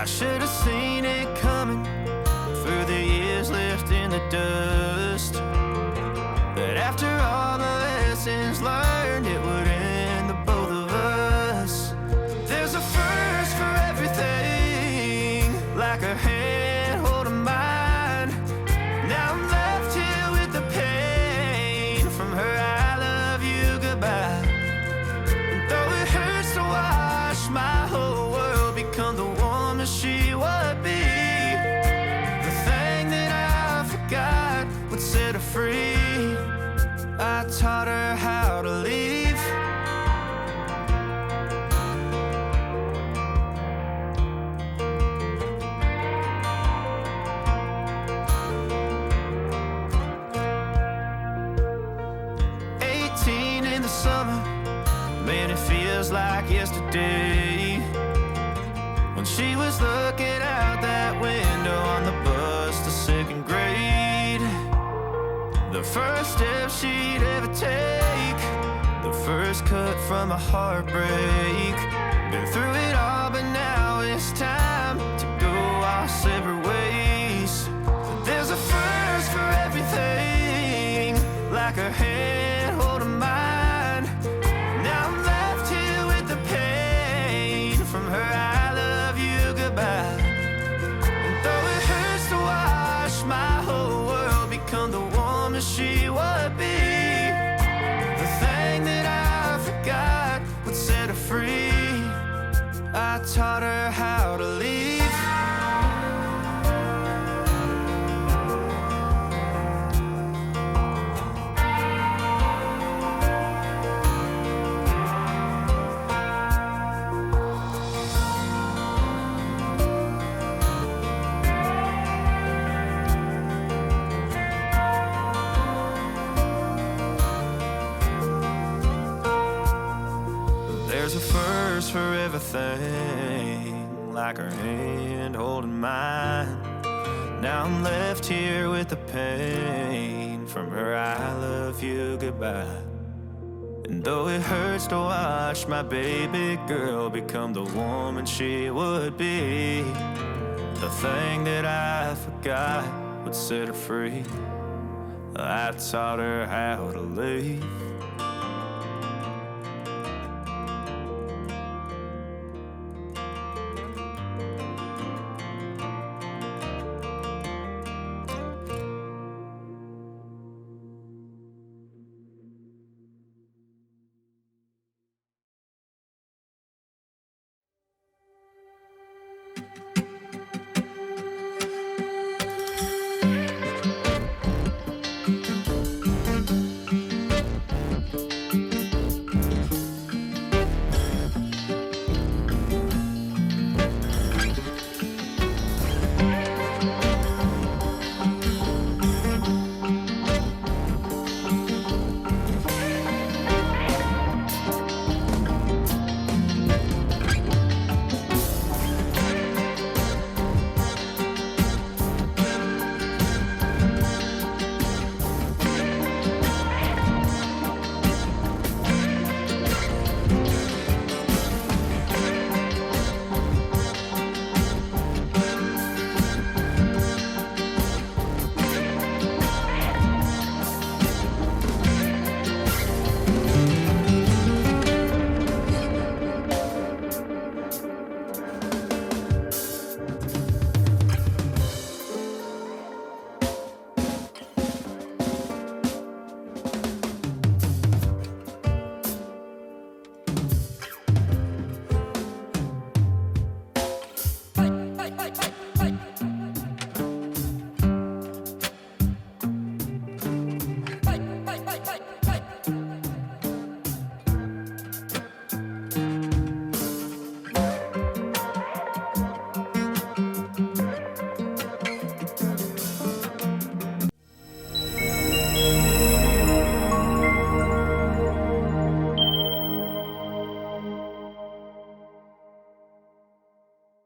I should have seen it coming through the years left in the dust. But after all the lessons learned, it would end the both of us. There's a first for everything, like a hand holding mine. Now I'm left here with the pain from her I love you goodbye. And though it hurts to watch my whole world become the woman she would be, the thing that I forgot would set her free. I taught her how to leave. In the summer, man, it feels like yesterday, when she was looking out that window on the bus to second grade. The first step she'd ever take, the first cut from a heartbreak. Been through it all, but now it's time to go our separate ways. There's a first for everything, like her hand holding mine. Now I'm left here with the pain from her I love you goodbye. And though it hurts to watch my whole world become the woman she would be, the thing that I forgot would set her free. I taught her how to leave. There's a first for everything, like her hand holding mine. Now I'm left here with the pain from her I love you goodbye. And though it hurts to watch my baby girl become the woman she would be, the thing that I forgot would set her free. I taught her how to leave.